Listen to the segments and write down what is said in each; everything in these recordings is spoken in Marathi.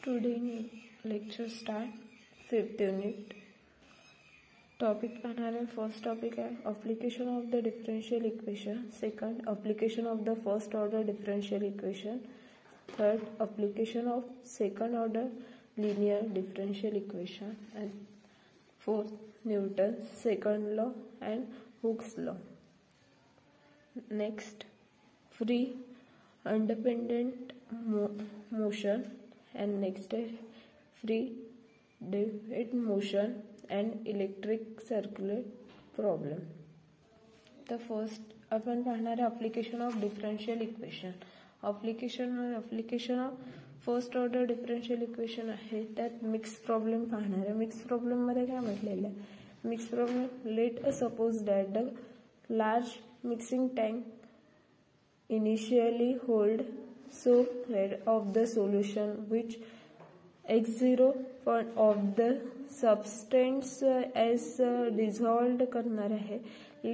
Today lecture start 5th unit. Topic हमारा first topic है application of the differential equation. Second, application of the first order differential equation. Third, application of second order linear differential equation. And fourth, Newton's second law and Hooke's law. Next, free independent motion, and next is free deviate motion and electric circular problem. The first आपण पाहणार application of differential equation. application of first order differential equation आहे त्यात मिक्स प्रॉब्लेम पाहणार आहे. मिक्स प्रॉब्लेम मध्ये काय म्हटलेलं आहे? Mix problem let a suppose that the large mixing tank initially hold so red of the solution which x0 of the substance as dissolved करणार आहे.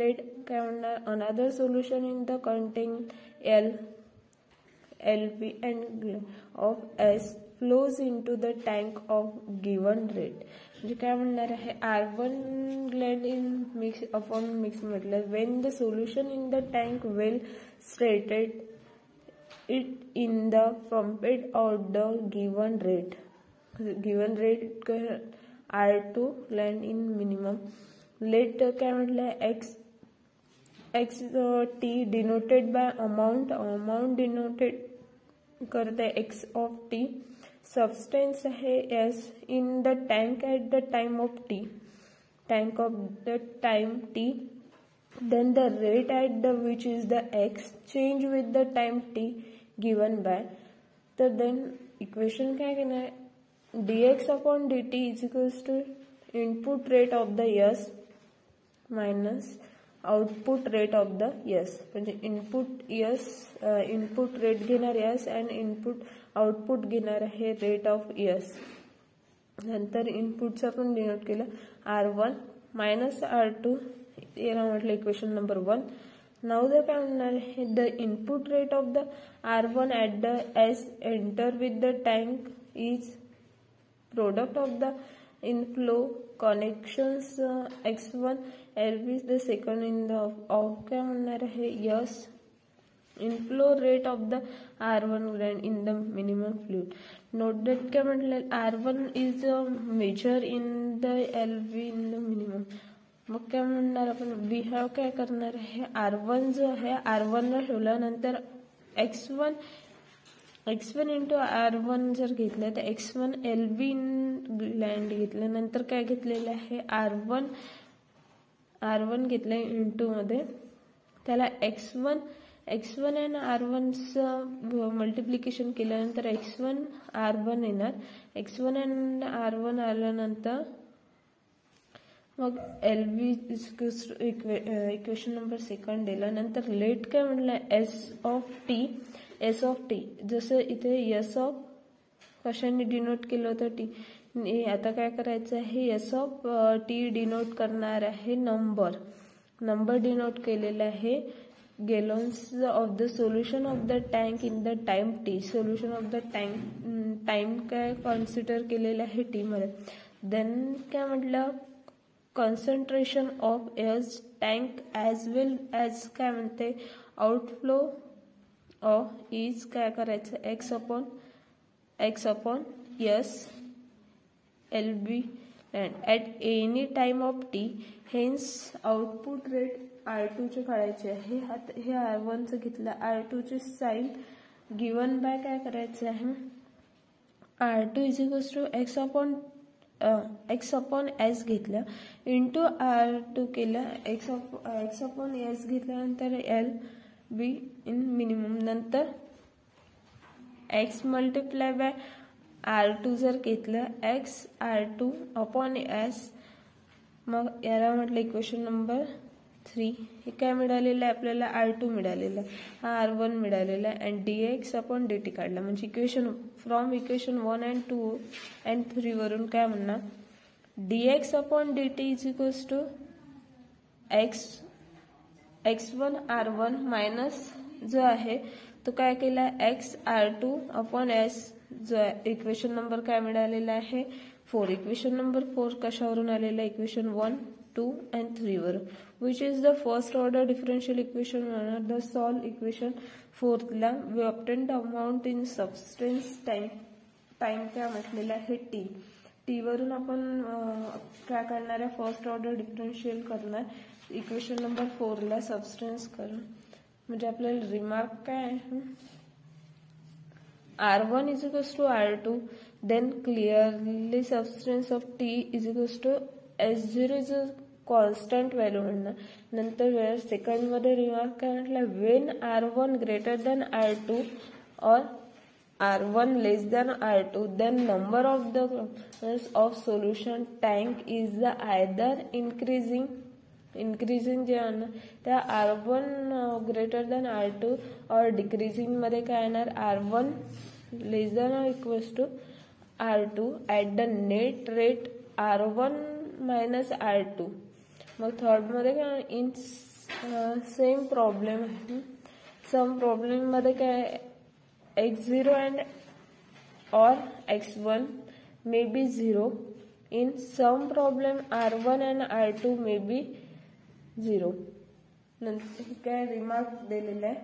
let काय म्हणणार another solution in the contain LV and of S flows into the tank of given rate. म्हणजे काय म्हणणार आहे R1 blend in mix upon mix म्हटलं when the solution in the tank well stated it in the pumped out the given rate R2 blend in minimum. let काय म्हटलं x t denoted by amount denoted करते x of t substance है s in the tank at the time of t then the rate at the which is the x change with the time t given by. तो then equation क्या कहना है dx upon dt is equals to input rate of the s minus output rate of the yes. म्हणजे इनपुट रेट घेणार यस आणि आउटपुट घेणार आहे रेट ऑफ यस. नंतर इनपुटचं आपण डिनोट केलं R1 मायनस R2 याला म्हटलं इक्वेशन नंबर 1. नाउ द काय म्हणणार आहे the input rate of the R1 at the S enter with the tank is product of the inflow connections x1 LV is the second in the of क्या म्हणणार आहे yes inflow rate of the R1 grand in the minimum fluid. note that क्या म्हटलं R1 is a measure in the LV in the minimum. मग क्या म्हणणार आपण we have काय करणार आहे R1 जो आहे R1 ला ठेवला नंतर x1 इंटू R1 जर घेतलं तर x1 LV लँड घेतलं नंतर काय घेतलेलं आहे R1 घेतलं इंटू मध्ये त्याला x1 आणि R1चं मल्टिप्लिकेशन केल्यानंतर x1 R1 येणार. x1 आणि R1 आल्यानंतर मग LV इक्वेशन नंबर सेकंड दिला. नंतर लेट काय म्हटलं S of t जसं इथे S ऑफ कशाने डिनोट केलं होतं टी. आता काय करायचं आहे S ऑफ टी डिनोट करणार आहे नंबर डिनोट केलेला आहे gallons of the solution of the tank in the time T. Solution of the time काय कन्सिडर केलेलं आहे टी मध्ये. देन काय म्हटलं concentration of airs tank as well as काय म्हणते आउटफ्लो ऑफ इज काय करायचं x upon s LV and at any time of t hence output rate R2 चे काढायचे आहे. हे R1 चं घेतलं R2 चे साइन गिवन बाय काय करायचं आहे R2 is equals to x upon s घेतलं इंटू R2 केलं x upon s घेतल्यानंतर LV इन मिनिमम नंतर x मल्टिप्लाय बाय R2 जर घेतलं x R2 अपॉन s मग याला म्हटलं इक्वेशन नंबर 3. हे काय मिळालेलं आहे आपल्याला R2 मिळालेलं आहे हा R1 मिळालेला आहे आणि dx अपॉन dt काढला. म्हणजे इक्वेशन 1 and 2 and 3 वरून काय म्हणणार dx upon dt is equals to x1 R1 minus जो आहे तो काय केला x R2 अपॉन s जो इक्वेशन नंबर काय मिळालेला आहे 4. इक्वेशन नंबर 4 कशावरून आलेला आहे इक्वेशन 1, 2 and 3 वरून. Which is the first order differential equation the solve equation 4 ला we obtain the amount in substance time. Time काय म्हटलेला आहे टी वरून आपण काय करणार आहे फर्स्ट ऑर्डर डिफरन्शियल करणार इक्वेशन नंबर 4 ला सबस्टन्स करून. म्हणजे आपल्याला रिमार्क काय आहे R1 is equals to R2, then clearly substance of T is equals to S0 is a constant value म्हणणार. नंतर सेकंड मध्ये रिमार्क काय म्हटलं when R1 greater than R2 or R1 less than R2 then number of the of solution tank is the either increasing जे आहे ना त्या R1 ग्रेटर दॅन R2 और डिक्रीजिंग मध्ये काय येणार R1 less than or equals to R2 at the net rate R1 minus R2. मग थर्ड मध्ये काय इन सेम प्रॉब्लेम आहे. सम प्रॉब्लेम मध्ये काय x0 and or x1 may be 0. In some problem R1 and R2 may be 0. नंतर काय रिमार्क दिलेला आहे.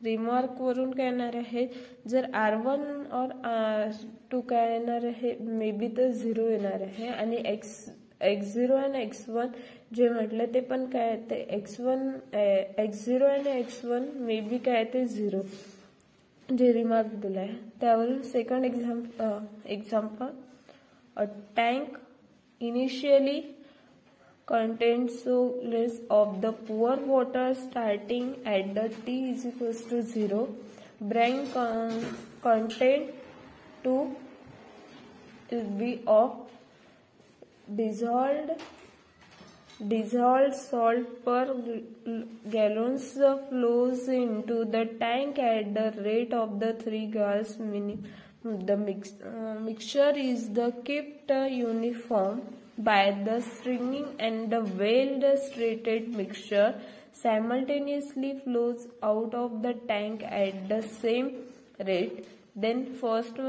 रिमार्क वरून काय येणार आहे जर R1 और R2 काय येणार आहे मे बी तर 0 येणार आहे आणि x0 आणि x1 जे म्हटलं ते पण काय येते x0 आणि x1 मे बी काय येते 0 जे रिमार्क दिला आहे त्यावरून second example a tank initially contains so less of the poor water starting at the t is equals to 0. Brine content to be of dissolved salt per gallons flows into the tank at the rate of the 3 gallons minimum. The mixture is the kept uniform by the stringing and the well straightened mixture simultaneously flows out of the tank at the same rate. Then first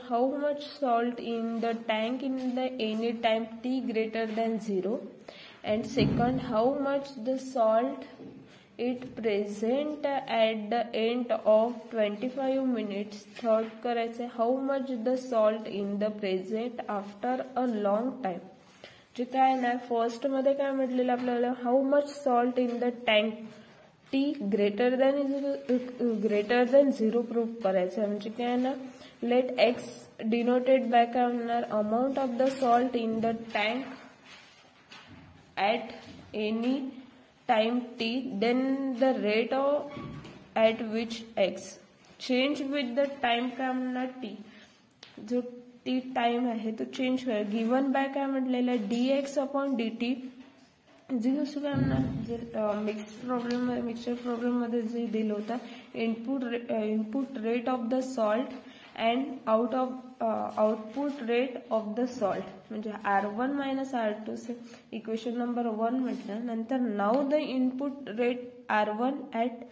how much salt in the tank in the any time t greater than 0 and second how much the salt it present at the end of 25 minutes. Third करायचं how much the salt in the present after a long time. जे काय ना फर्स्ट मध्ये काय म्हटलेलं आपल्याला how much salt in the tank t greater than 0 proof करायचं. म्हणजे काय ना let x denoted by काय म्हणणार amount of the salt in the tank at any time t then the rate at which x change with the time काय म्हणणार t. जो t टाइम आहे तो चेंज होईल. गिवन बाय काय म्हटलेलं आहे dx अपॉन dt जे कसं काय म्हणणार मिक्सचर प्रॉब्लेम मध्ये जे दिलं होतं input rate of the salt and output rate of the salt म्हणजे R1 मायनस R2 से इक्वेशन नंबर 1 म्हटलं. नंतर now the input rate R1 at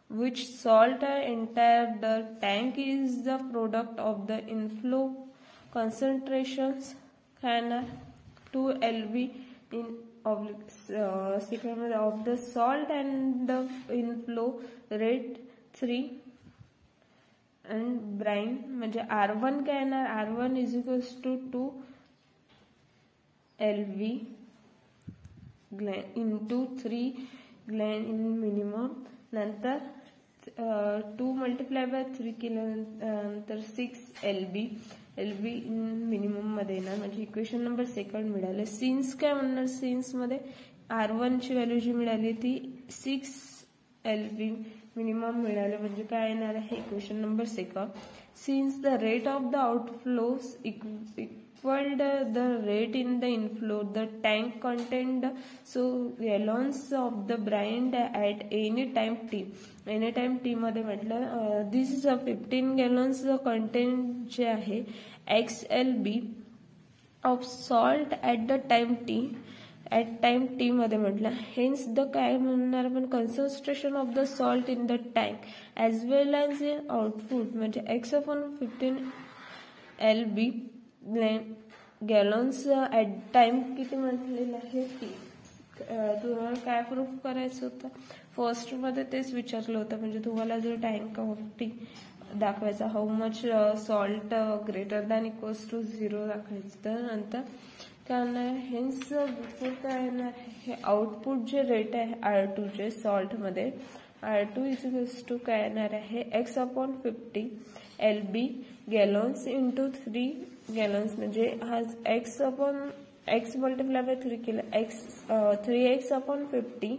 which salt entire the tank is the product of the inflow concentrations काय ना 2 LB in of the salt and the inflow rate 3 and brine म्हणजे R1 काय येणार R1 is equals to 2 LV into 3 glen in minimum. नंतर 2 multiply by 3 केल्यानंतर 6 LB इन मिनिमम मध्ये येणार. म्हणजे इक्वेशन नंबर सेकंड मिळाले. सिन्स काय म्हणणार सिन्स मध्ये R1 ची व्हॅल्यू जी मिळाली ती 6 LB मिनिमम मिळाले. म्हणजे काय येणार आहे equation number second. Since the rate of the outflows equaled the rate in the inflow the tank contained so gallons of the brine at any time t मध्ये म्हटलं this is a 15 gallons content जे आहे XLB of salt at the time t at time T मध्ये म्हटलं. हेन्स द काय म्हणणार आपण concentration of the salt in the tank as well as output म्हणजे x/15 LB गॅलन्स ॲट टाइम किती म्हटलेलं आहे टी. तुम्हाला काय प्रूफ करायचं होतं फर्स्टमध्ये तेच विचारलं होतं म्हणजे तुम्हाला जो टँक ऑफ टी दाखवायचा how much salt greater than equals to 0 दाखवायचं. तर नंतर काय होणार हेन्स बिफोर काय येणार हे आउटपुट जे रेट आहे R2 चे सॉल्टमध्ये R2 इज टू काय येणार आहे x/50 LB गॅलन्स इंटू 3 गॅलन्स म्हणजे हा x मल्टिप्लाय बाय 3 केलं 3x/50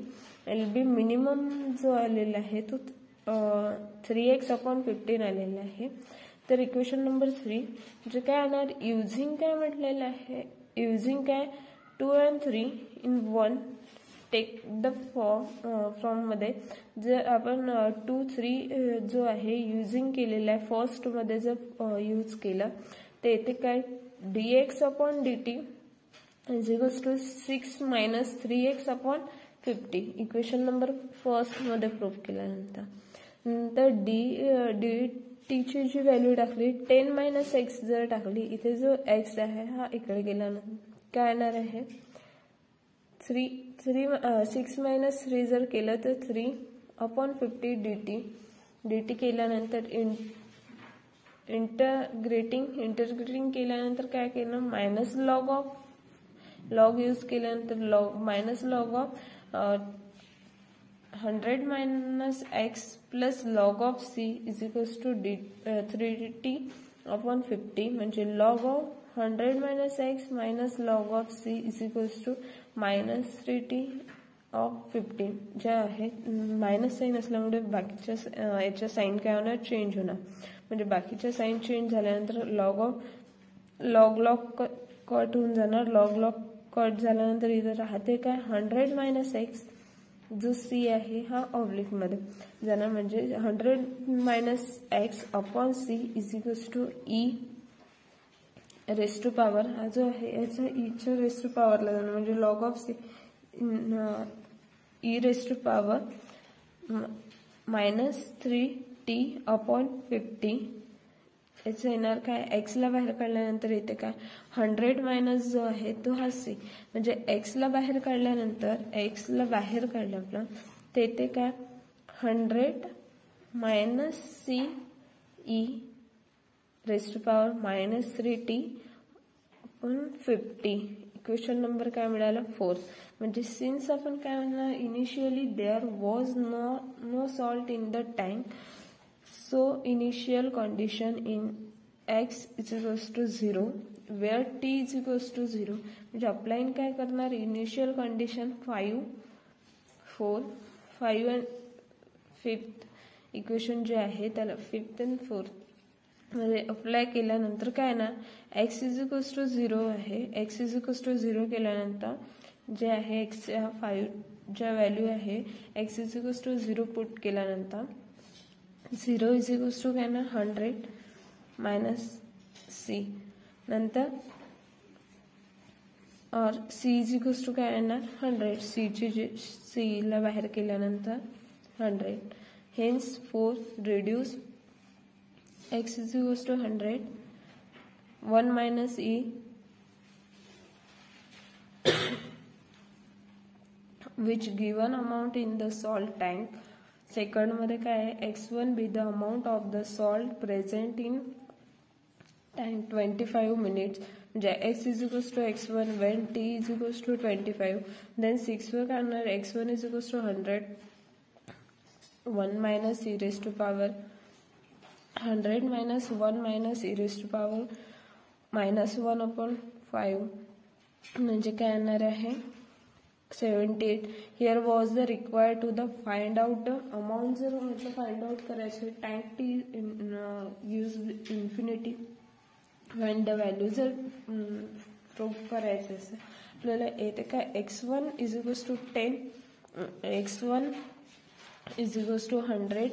LB मिनिमम जो आलेला आहे तो 3x/15 आलेला आहे. तर इक्वेशन नंबर 3 जे काय येणार युझिंग काय म्हटलेलं आहे युझिंग काय 2 and 3 in 1 take the from मध्ये जर आपण 2, 3 जो आहे युझिंग केलेला आहे फर्स्ट मध्ये जर यूज केलं तर येथे काय dx/dt is equals to 6 - 3x/50 equation number first मध्ये प्रूव्ह केल्यानंतर नंतर dt ची जी व्हॅल्यू टाकली 10 - x जर टाकली इथे जो x आहे हा इकडे गेल्यानंतर काय येणार आहे 6 - 3 जर केलं तर 3/50 dt केल्यानंतर इंटरग्रेटिंग केल्यानंतर काय केलं मायनस लॉग यूज केल्यानंतर minus log of 100 - x plus log of c is equals to 3t/50 म्हणजे log of 100 - x minus log of c is equals to -3t/50 ज्या आहेत मायनस साईन असल्यामुळे बाकीच्या याच्या साईन काय होणार चेंज होणार म्हणजे बाकीच्या साईन चेंज झाल्यानंतर लॉग कट होऊन जाणार. लॉग कट झाल्यानंतर इथे राहते काय 100 - x जो c आहे हा ऑब्लिक मध्ये जाणार म्हणजे 100 - x/c is equals to e raise to power हा जो आहे याच्या ईच्या रेस टू पॉवरला जाणार म्हणजे log of c e raise to power -3t/50 याचं येणार काय x ला बाहेर काढल्यानंतर येते काय 100 मायनस जो आहे तो हा c म्हणजे x ला बाहेर काढल्यानंतर x ला बाहेर काढलं आपलं ते येते काय 100 - c e raise to power -3t/50 equation number काय मिळाला 4 म्हणजे सिन्स आपण काय म्हणणार initially there was no salt in the tank so initial condition in x is equals to 0 where t is equals to 0 म्हणजे अप्लाइन काय करणार initial condition 5, 4, 5 and 5th equation जे आहे त्याला 5th and 4th मध्ये अप्लाय केल्यानंतर काय ना x is equals to 0 आहे x is equals to 0 केल्यानंतर जे आहे x 5 ज्या व्हॅल्यू आहे x is equals to 0 put केल्यानंतर 0 इज इक्वल्स टू काय ना 100 मायनस c नंतर और c इज इक्वल्स टू काय येणार 100 c ची c ला बाहेर केल्यानंतर 100 hence 4 reduce x is equals to 100 1 minus e which given amount in the salt tank second मध्ये काय आहे x1 be the amount of the salt present in tank 25 minutes म्हणजे x is equals to x1 when t is equals to 25 then 6 वर करणार x1 is equals to 100 1 minus e raise to power 100 minus 1 minus e raise to power -1/5 म्हणजे काय येणार आहे 78 here was the required to the find out the amount जर म्हटलं फाइंड आउट करायचं tank t use infinity when the value जर प्रूव्ह करायचं असेल आपल्याला येते काय x1 is equals to 10 x1 is equals to 100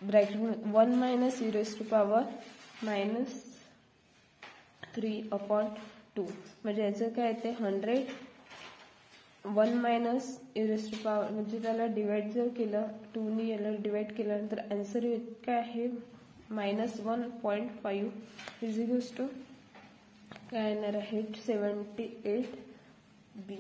bracket 1 minus e raise to power -3/2 म्हणजे याचं काय येते 100 1 मायनस e⁻, म्हणजे त्याला डिवाइड जर केलं 2 ने याला डिवाइड केल्यानंतर आन्सर काय आहे -1.5 इज इक्वल्स टू काय येणार आहे 78B.